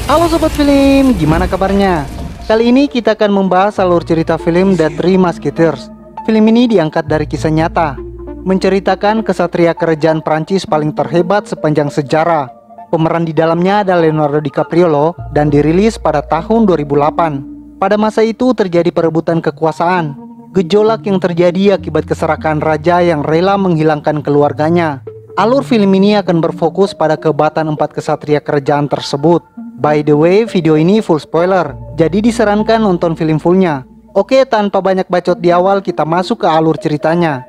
Halo Sobat Film, gimana kabarnya? Kali ini kita akan membahas alur cerita film The Three Musketeers. Film ini diangkat dari kisah nyata, menceritakan kesatria kerajaan Prancis paling terhebat sepanjang sejarah. Pemeran di dalamnya adalah Leonardo DiCaprio loh, dan dirilis pada tahun 2008. Pada masa itu terjadi perebutan kekuasaan, gejolak yang terjadi akibat keserakahan raja yang rela menghilangkan keluarganya. Alur film ini akan berfokus pada kehebatan 4 kesatria kerajaan tersebut. By the way, video ini full spoiler, jadi disarankan nonton film fullnya. Oke, tanpa banyak bacot di awal, kita masuk ke alur ceritanya.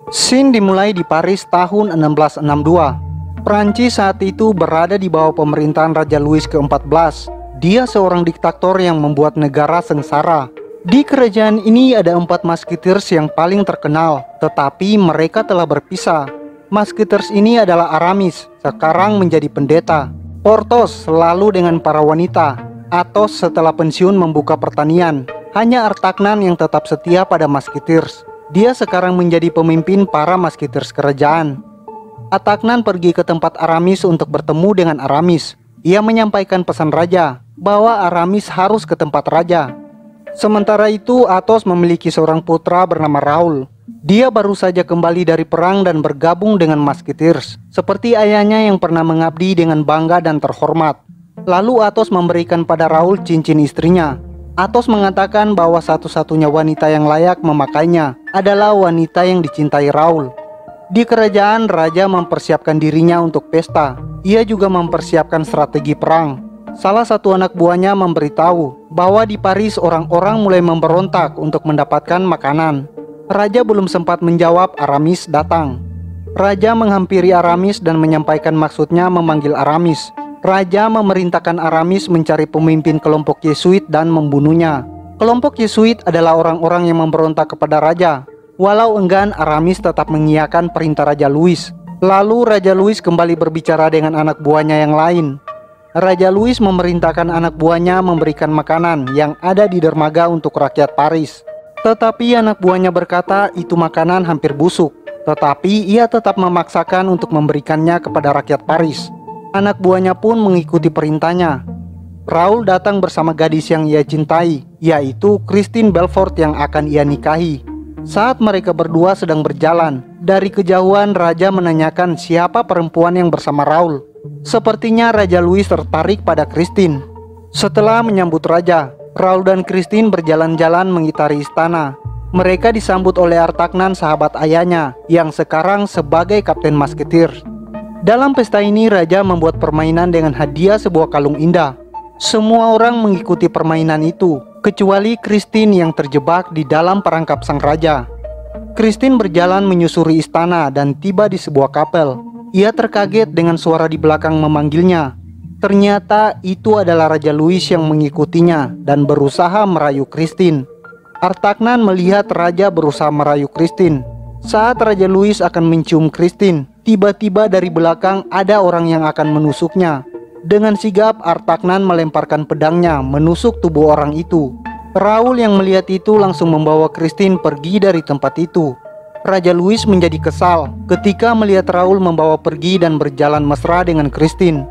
Scene dimulai di Paris tahun 1662. Prancis saat itu berada di bawah pemerintahan Raja Louis ke-14. Dia seorang diktator yang membuat negara sengsara. Di kerajaan ini ada 4 Musketeers yang paling terkenal, tetapi mereka telah berpisah. Musketeers ini adalah Aramis, sekarang menjadi pendeta. Porthos selalu dengan para wanita. Athos setelah pensiun membuka pertanian. Hanya Artagnan yang tetap setia pada Musketeers. Dia sekarang menjadi pemimpin para Musketeers kerajaan. Artagnan pergi ke tempat Aramis untuk bertemu dengan Aramis. Ia menyampaikan pesan raja bahwa Aramis harus ke tempat raja. Sementara itu, Athos memiliki seorang putra bernama Raoul. Dia baru saja kembali dari perang dan bergabung dengan Musketeers, seperti ayahnya yang pernah mengabdi dengan bangga dan terhormat. Lalu Athos memberikan pada Raoul cincin istrinya. Athos mengatakan bahwa satu-satunya wanita yang layak memakainya adalah wanita yang dicintai Raoul. Di kerajaan, raja mempersiapkan dirinya untuk pesta. Ia juga mempersiapkan strategi perang. Salah satu anak buahnya memberitahu bahwa di Paris orang-orang mulai memberontak untuk mendapatkan makanan. Raja belum sempat menjawab, Aramis datang. Raja menghampiri Aramis dan menyampaikan maksudnya memanggil Aramis. Raja memerintahkan Aramis mencari pemimpin kelompok Yesuit dan membunuhnya. Kelompok Yesuit adalah orang-orang yang memberontak kepada raja. Walau enggan, Aramis tetap mengiyakan perintah Raja Louis. Lalu Raja Louis kembali berbicara dengan anak buahnya yang lain. Raja Louis memerintahkan anak buahnya memberikan makanan yang ada di dermaga untuk rakyat Paris. Tetapi anak buahnya berkata itu makanan hampir busuk. Tetapi ia tetap memaksakan untuk memberikannya kepada rakyat Paris. Anak buahnya pun mengikuti perintahnya. Raoul datang bersama gadis yang ia cintai, yaitu Christine Belfort yang akan ia nikahi. Saat mereka berdua sedang berjalan, dari kejauhan raja menanyakan siapa perempuan yang bersama Raoul. Sepertinya Raja Louis tertarik pada Christine. Setelah menyambut raja, Raoul dan Christine berjalan-jalan mengitari istana. Mereka disambut oleh Artagnan, sahabat ayahnya, yang sekarang sebagai Kapten Musketeers. Dalam pesta ini raja membuat permainan dengan hadiah sebuah kalung indah. Semua orang mengikuti permainan itu, kecuali Christine yang terjebak di dalam perangkap sang raja. Christine berjalan menyusuri istana dan tiba di sebuah kapel. Ia terkaget dengan suara di belakang memanggilnya. Ternyata itu adalah Raja Louis yang mengikutinya dan berusaha merayu Christine. Artagnan melihat raja berusaha merayu Christine. Saat Raja Louis akan mencium Christine, tiba-tiba dari belakang ada orang yang akan menusuknya. Dengan sigap Artagnan melemparkan pedangnya menusuk tubuh orang itu. Raoul yang melihat itu langsung membawa Christine pergi dari tempat itu. Raja Louis menjadi kesal ketika melihat Raoul membawa pergi dan berjalan mesra dengan Christine.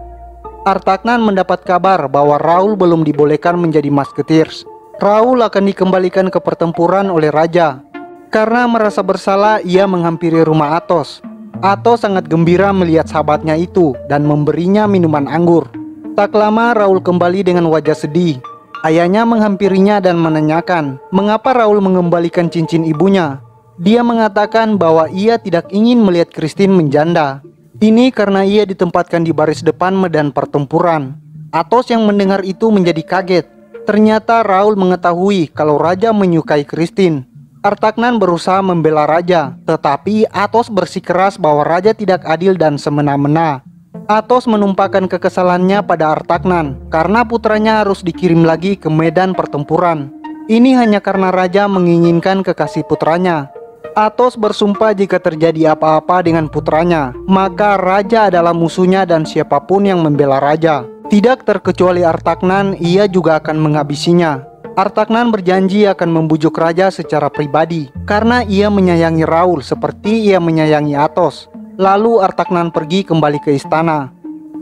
Artagnan mendapat kabar bahwa Raoul belum dibolehkan menjadi Musketeers. Raoul akan dikembalikan ke pertempuran oleh raja. Karena merasa bersalah, ia menghampiri rumah Athos. Athos sangat gembira melihat sahabatnya itu dan memberinya minuman anggur. Tak lama Raoul kembali dengan wajah sedih. Ayahnya menghampirinya dan menanyakan mengapa Raoul mengembalikan cincin ibunya. Dia mengatakan bahwa ia tidak ingin melihat Christine menjanda. Ini karena ia ditempatkan di baris depan medan pertempuran. Athos yang mendengar itu menjadi kaget. Ternyata Raoul mengetahui kalau raja menyukai Christine. Artagnan berusaha membela raja, tetapi Athos bersikeras bahwa raja tidak adil dan semena-mena. Athos menumpahkan kekesalannya pada Artagnan karena putranya harus dikirim lagi ke medan pertempuran. Ini hanya karena raja menginginkan kekasih putranya. Athos bersumpah jika terjadi apa-apa dengan putranya, maka raja adalah musuhnya dan siapapun yang membela raja. Tidak terkecuali Artagnan, ia juga akan menghabisinya. Artagnan berjanji akan membujuk raja secara pribadi karena ia menyayangi Raul seperti ia menyayangi Athos. Lalu Artagnan pergi kembali ke istana.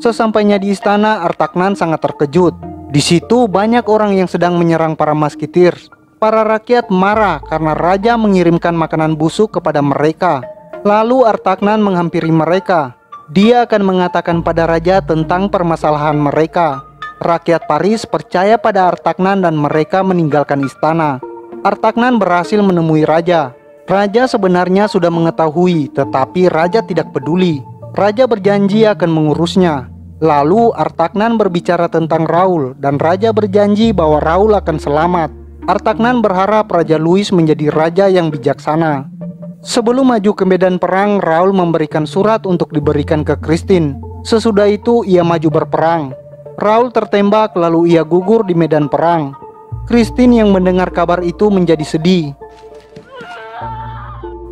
Sesampainya di istana, Artagnan sangat terkejut. Di situ banyak orang yang sedang menyerang para Musketeers. Para rakyat marah karena raja mengirimkan makanan busuk kepada mereka. Lalu Artagnan menghampiri mereka. Dia akan mengatakan pada raja tentang permasalahan mereka. Rakyat Paris percaya pada Artagnan dan mereka meninggalkan istana. Artagnan berhasil menemui raja. Raja sebenarnya sudah mengetahui, tetapi raja tidak peduli. Raja berjanji akan mengurusnya. Lalu Artagnan berbicara tentang Raul dan raja berjanji bahwa Raul akan selamat. Artagnan berharap Raja Louis menjadi raja yang bijaksana. Sebelum maju ke medan perang, Raul memberikan surat untuk diberikan ke Christine. Sesudah itu ia maju berperang. Raul tertembak lalu ia gugur di medan perang. Christine yang mendengar kabar itu menjadi sedih.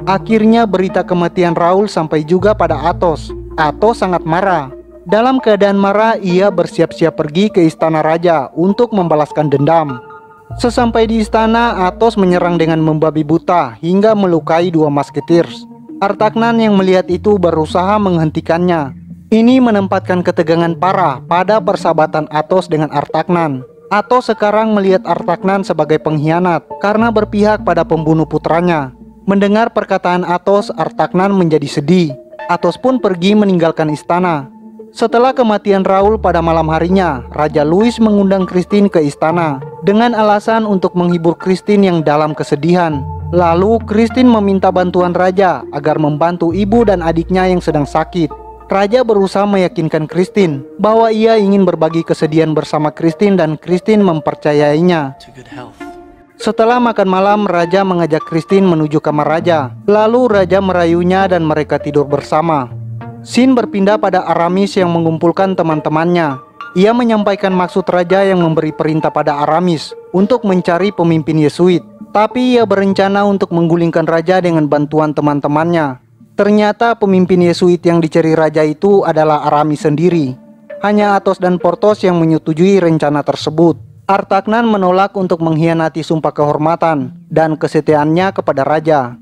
Akhirnya berita kematian Raul sampai juga pada Athos. Athos sangat marah. Dalam keadaan marah, ia bersiap-siap pergi ke istana raja untuk membalaskan dendam. Sesampai di istana, Athos menyerang dengan membabi buta hingga melukai 2 Musketeers. Artagnan yang melihat itu berusaha menghentikannya. Ini menempatkan ketegangan parah pada persahabatan Athos dengan Artagnan. Athos sekarang melihat Artagnan sebagai pengkhianat karena berpihak pada pembunuh putranya. Mendengar perkataan Athos, Artagnan menjadi sedih. Athos pun pergi meninggalkan istana. Setelah kematian Raul pada malam harinya, Raja Louis mengundang Christine ke istana dengan alasan untuk menghibur Christine yang dalam kesedihan. Lalu Christine meminta bantuan raja agar membantu ibu dan adiknya yang sedang sakit. Raja berusaha meyakinkan Christine bahwa ia ingin berbagi kesedihan bersama Christine dan Christine mempercayainya. Setelah makan malam, Raja mengajak Christine menuju kamar Raja. Lalu Raja merayunya dan mereka tidur bersama. Scene berpindah pada Aramis yang mengumpulkan teman-temannya. Ia menyampaikan maksud Raja yang memberi perintah pada Aramis untuk mencari pemimpin Yesuit. Tapi ia berencana untuk menggulingkan Raja dengan bantuan teman-temannya. Ternyata pemimpin Yesuit yang dicari Raja itu adalah Aramis sendiri. Hanya Athos dan Porthos yang menyetujui rencana tersebut. Artagnan menolak untuk mengkhianati sumpah kehormatan dan kesetiaannya kepada Raja.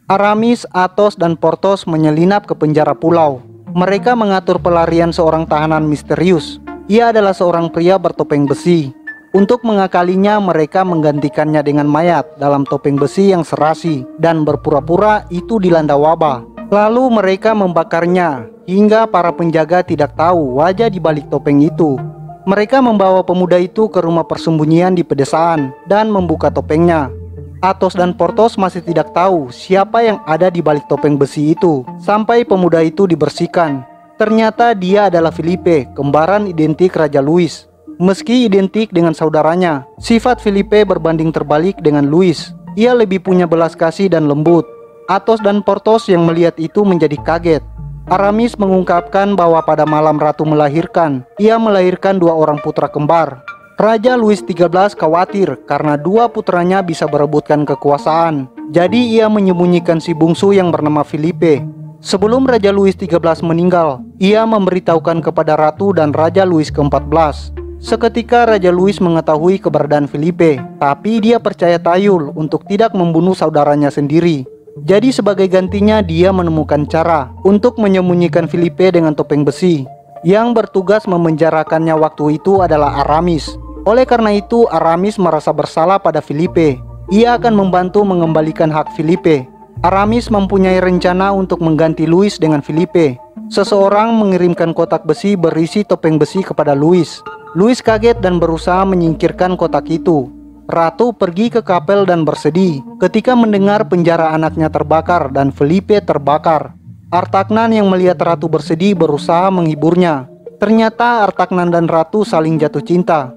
Aramis, Athos, dan Porthos menyelinap ke penjara pulau. Mereka mengatur pelarian seorang tahanan misterius. Ia adalah seorang pria bertopeng besi. Untuk mengakalinya, mereka menggantikannya dengan mayat dalam topeng besi yang serasi dan berpura-pura itu dilanda wabah. Lalu mereka membakarnya hingga para penjaga tidak tahu wajah di balik topeng itu. Mereka membawa pemuda itu ke rumah persembunyian di pedesaan dan membuka topengnya. Athos dan Porthos masih tidak tahu siapa yang ada di balik topeng besi itu sampai pemuda itu dibersihkan. Ternyata dia adalah Philippe, kembaran identik Raja Louis. Meski identik dengan saudaranya, sifat Philippe berbanding terbalik dengan Louis. Ia lebih punya belas kasih dan lembut. Athos dan Porthos yang melihat itu menjadi kaget. Aramis mengungkapkan bahwa pada malam ratu melahirkan, ia melahirkan 2 orang putra kembar. Raja Louis XIII khawatir karena 2 putranya bisa berebutkan kekuasaan. Jadi ia menyembunyikan si bungsu yang bernama Philippe. Sebelum Raja Louis XIII meninggal, ia memberitahukan kepada Ratu dan Raja Louis ke-14. Seketika Raja Louis mengetahui keberadaan Philippe, tapi dia percaya tayul untuk tidak membunuh saudaranya sendiri. Jadi sebagai gantinya dia menemukan cara untuk menyembunyikan Philippe dengan topeng besi. Yang bertugas memenjarakannya waktu itu adalah Aramis. Oleh karena itu Aramis merasa bersalah pada Philippe. Ia akan membantu mengembalikan hak Philippe. Aramis mempunyai rencana untuk mengganti Louis dengan Philippe. Seseorang mengirimkan kotak besi berisi topeng besi kepada Louis. Louis kaget dan berusaha menyingkirkan kotak itu. Ratu pergi ke kapel dan bersedih ketika mendengar penjara anaknya terbakar dan Philippe terbakar. Artagnan yang melihat Ratu bersedih berusaha menghiburnya. Ternyata Artagnan dan Ratu saling jatuh cinta.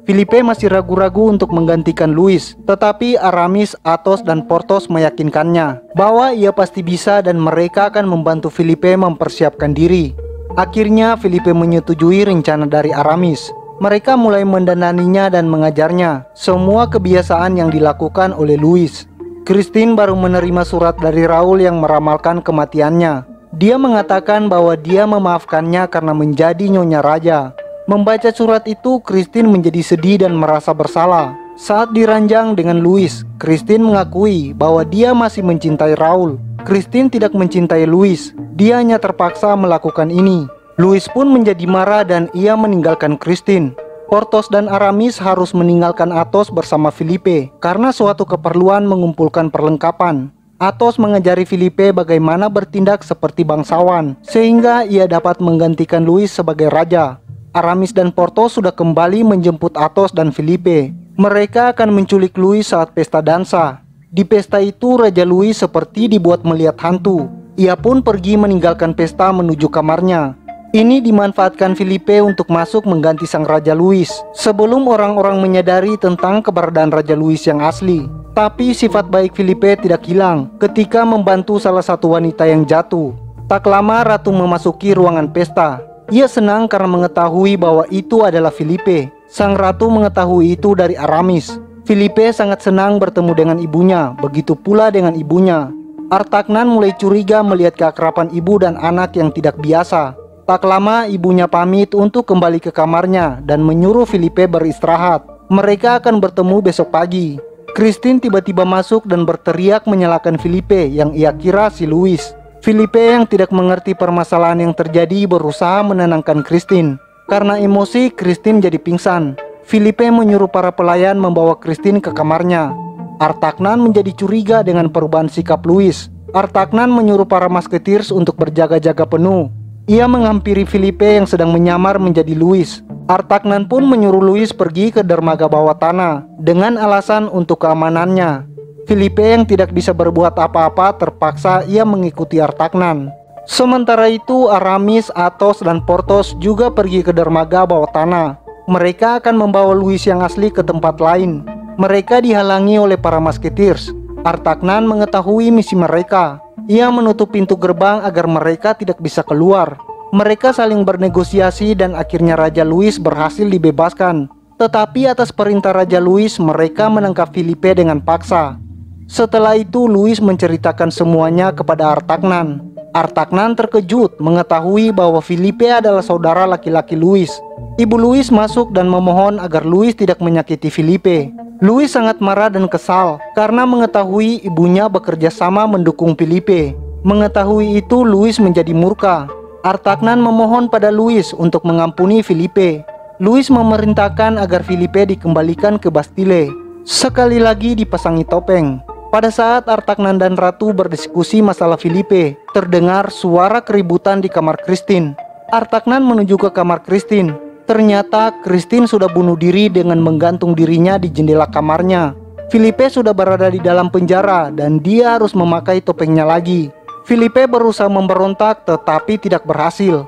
Philippe masih ragu-ragu untuk menggantikan Louis, tetapi Aramis, Athos, dan Porthos meyakinkannya bahwa ia pasti bisa dan mereka akan membantu Philippe mempersiapkan diri. Akhirnya Philippe menyetujui rencana dari Aramis. Mereka mulai mendananinya dan mengajarnya semua kebiasaan yang dilakukan oleh Louis. Christine baru menerima surat dari Raul yang meramalkan kematiannya. Dia mengatakan bahwa dia memaafkannya karena menjadi nyonya raja. Membaca surat itu, Christine menjadi sedih dan merasa bersalah. Saat diranjang dengan Louis, Christine mengakui bahwa dia masih mencintai Raul. Christine tidak mencintai Louis, dia hanya terpaksa melakukan ini. Louis pun menjadi marah dan ia meninggalkan Christine. Porthos dan Aramis harus meninggalkan Athos bersama Felipe karena suatu keperluan mengumpulkan perlengkapan. Athos mengajari Felipe bagaimana bertindak seperti bangsawan, sehingga ia dapat menggantikan Louis sebagai raja. Aramis dan Porthos sudah kembali menjemput Athos dan Felipe. Mereka akan menculik Louis saat pesta dansa. Di pesta itu Raja Louis seperti dibuat melihat hantu. Ia pun pergi meninggalkan pesta menuju kamarnya. Ini dimanfaatkan Felipe untuk masuk mengganti sang Raja Louis sebelum orang-orang menyadari tentang keberadaan Raja Louis yang asli. Tapi sifat baik Felipe tidak hilang ketika membantu salah satu wanita yang jatuh. Tak lama Ratu memasuki ruangan pesta. Ia senang karena mengetahui bahwa itu adalah Felipe. Sang Ratu mengetahui itu dari Aramis. Felipe sangat senang bertemu dengan ibunya, begitu pula dengan ibunya. Artagnan mulai curiga melihat keakraban ibu dan anak yang tidak biasa. Tak lama ibunya pamit untuk kembali ke kamarnya dan menyuruh Felipe beristirahat. Mereka akan bertemu besok pagi. Christine tiba-tiba masuk dan berteriak menyalahkan Felipe yang ia kira si Louis. Felipe yang tidak mengerti permasalahan yang terjadi berusaha menenangkan Christine. Karena emosi, Christine jadi pingsan. Felipe menyuruh para pelayan membawa Christine ke kamarnya. Artagnan menjadi curiga dengan perubahan sikap Louis. Artagnan menyuruh para musketeers untuk berjaga-jaga penuh. Ia menghampiri Felipe yang sedang menyamar menjadi Louis. Artagnan pun menyuruh Louis pergi ke dermaga bawah tanah dengan alasan untuk keamanannya. Felipe yang tidak bisa berbuat apa-apa terpaksa ia mengikuti Artagnan. Sementara itu Aramis, Athos, dan Porthos juga pergi ke dermaga bawah tanah. Mereka akan membawa Louis yang asli ke tempat lain. Mereka dihalangi oleh para musketeers. Artagnan mengetahui misi mereka. Ia menutup pintu gerbang agar mereka tidak bisa keluar. Mereka saling bernegosiasi dan akhirnya Raja Louis berhasil dibebaskan. Tetapi atas perintah Raja Louis mereka menangkap Felipe dengan paksa. Setelah itu Louis menceritakan semuanya kepada Artagnan. Artagnan terkejut mengetahui bahwa Felipe adalah saudara laki-laki Louis. Ibu Louis masuk dan memohon agar Louis tidak menyakiti Felipe. Louis sangat marah dan kesal karena mengetahui ibunya bekerja sama mendukung Felipe. Mengetahui itu Louis menjadi murka. Artagnan memohon pada Louis untuk mengampuni Felipe. Louis memerintahkan agar Felipe dikembalikan ke Bastille. Sekali lagi dipasangi topeng. Pada saat Artagnan dan Ratu berdiskusi masalah Felipe, terdengar suara keributan di kamar Christine. Artagnan menuju ke kamar Christine. Ternyata Christine sudah bunuh diri dengan menggantung dirinya di jendela kamarnya. Felipe sudah berada di dalam penjara dan dia harus memakai topengnya lagi. Felipe berusaha memberontak tetapi tidak berhasil.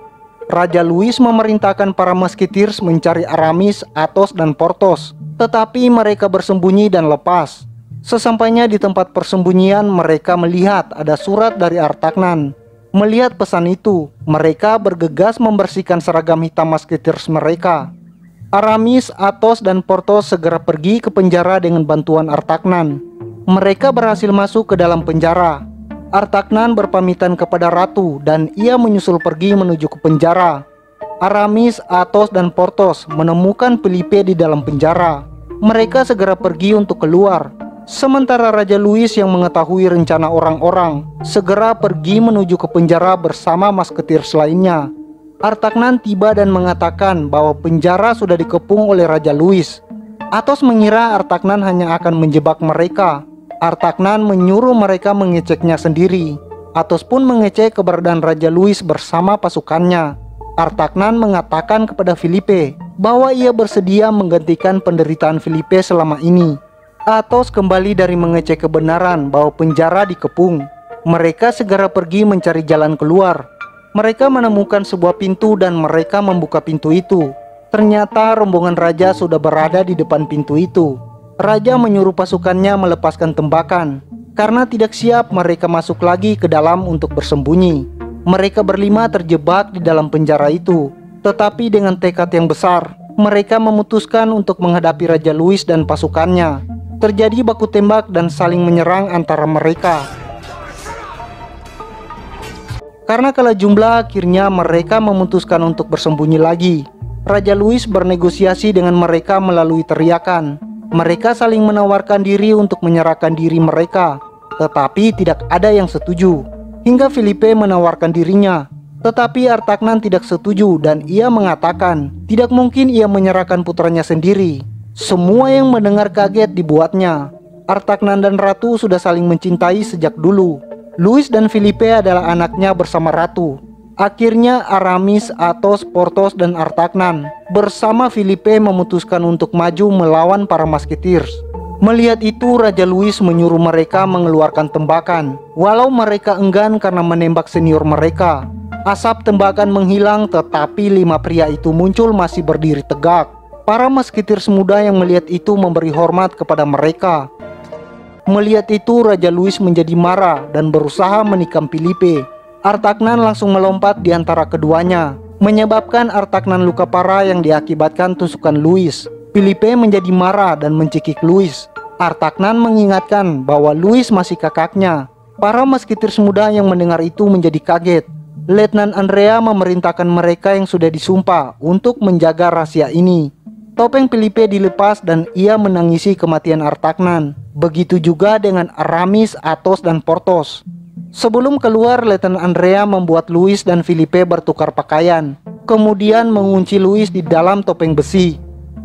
Raja Louis memerintahkan para musketeers mencari Aramis, Athos, dan Porthos. Tetapi mereka bersembunyi dan lepas. Sesampainya di tempat persembunyian mereka melihat ada surat dari Artagnan. Melihat pesan itu, mereka bergegas membersihkan seragam hitam musketeers mereka. Aramis, Athos, dan Porthos segera pergi ke penjara dengan bantuan Artagnan. Mereka berhasil masuk ke dalam penjara. Artagnan berpamitan kepada Ratu dan ia menyusul pergi menuju ke penjara. Aramis, Athos, dan Porthos menemukan Felipe di dalam penjara. Mereka segera pergi untuk keluar. Sementara Raja Louis yang mengetahui rencana orang-orang segera pergi menuju ke penjara bersama musketeers lainnya. Artagnan tiba dan mengatakan bahwa penjara sudah dikepung oleh Raja Louis. Athos mengira Artagnan hanya akan menjebak mereka. Artagnan menyuruh mereka mengeceknya sendiri. Athos pun mengecek keberadaan Raja Louis bersama pasukannya. Artagnan mengatakan kepada Felipe bahwa ia bersedia menggantikan penderitaan Felipe selama ini. Athos kembali dari mengecek kebenaran bahwa penjara dikepung. Mereka segera pergi mencari jalan keluar. Mereka menemukan sebuah pintu dan mereka membuka pintu itu. Ternyata rombongan raja sudah berada di depan pintu itu. Raja menyuruh pasukannya melepaskan tembakan. Karena tidak siap mereka masuk lagi ke dalam untuk bersembunyi. Mereka berlima terjebak di dalam penjara itu. Tetapi dengan tekad yang besar, mereka memutuskan untuk menghadapi Raja Louis dan pasukannya. Terjadi baku tembak dan saling menyerang antara mereka. Karena kalah jumlah, akhirnya mereka memutuskan untuk bersembunyi lagi. Raja Louis bernegosiasi dengan mereka melalui teriakan. Mereka saling menawarkan diri untuk menyerahkan diri mereka, tetapi tidak ada yang setuju. Hingga Filipe menawarkan dirinya, tetapi Artagnan tidak setuju dan ia mengatakan tidak mungkin ia menyerahkan putranya sendiri. Semua yang mendengar kaget dibuatnya. Artagnan dan Ratu sudah saling mencintai sejak dulu. Louis dan Filipe adalah anaknya bersama Ratu. Akhirnya Aramis, Athos, Porthos, dan Artagnan bersama Filipe memutuskan untuk maju melawan para Musketeers. Melihat itu, Raja Louis menyuruh mereka mengeluarkan tembakan, walau mereka enggan karena menembak senior mereka. Asap tembakan menghilang, tetapi 5 pria itu muncul masih berdiri tegak. Para Musketeers muda yang melihat itu memberi hormat kepada mereka. Melihat itu, Raja Louis menjadi marah dan berusaha menikam Filipe. Artagnan langsung melompat di antara keduanya, menyebabkan Artagnan luka parah yang diakibatkan tusukan Louis. Filipe menjadi marah dan mencekik Louis. Artagnan mengingatkan bahwa Louis masih kakaknya. Para Musketeers muda yang mendengar itu menjadi kaget. Letnan Andrea memerintahkan mereka yang sudah disumpah untuk menjaga rahasia ini. Topeng Filipe dilepas dan ia menangisi kematian Artagnan. Begitu juga dengan Aramis, Athos, dan Porthos. Sebelum keluar, Letnan Andrea membuat Louis dan Filipe bertukar pakaian, kemudian mengunci Louis di dalam topeng besi.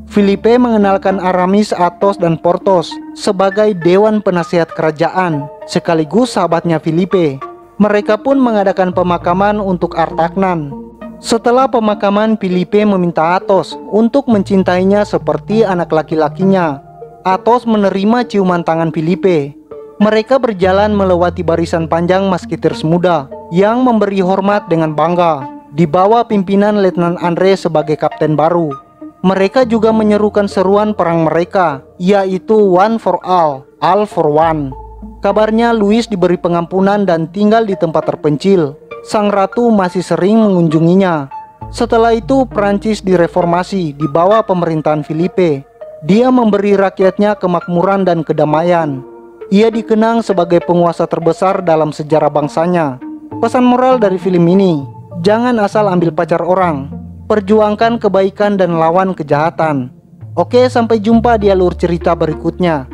Filipe mengenalkan Aramis, Athos, dan Porthos sebagai dewan penasihat kerajaan, sekaligus sahabatnya Filipe. Mereka pun mengadakan pemakaman untuk Artagnan. Setelah pemakaman, Filipe meminta Athos untuk mencintainya seperti anak laki-lakinya. Athos menerima ciuman tangan Filipe. Mereka berjalan melewati barisan panjang Musketeers muda yang memberi hormat dengan bangga, di bawah pimpinan Letnan Andre sebagai kapten baru. Mereka juga menyerukan seruan perang mereka, yaitu one for all for one. Kabarnya Louis diberi pengampunan dan tinggal di tempat terpencil. Sang ratu masih sering mengunjunginya. Setelah itu, Prancis direformasi di bawah pemerintahan Filipe. Dia memberi rakyatnya kemakmuran dan kedamaian. Ia dikenang sebagai penguasa terbesar dalam sejarah bangsanya. Pesan moral dari film ini, jangan asal ambil pacar orang. Perjuangkan kebaikan dan lawan kejahatan. Oke, sampai jumpa di alur cerita berikutnya.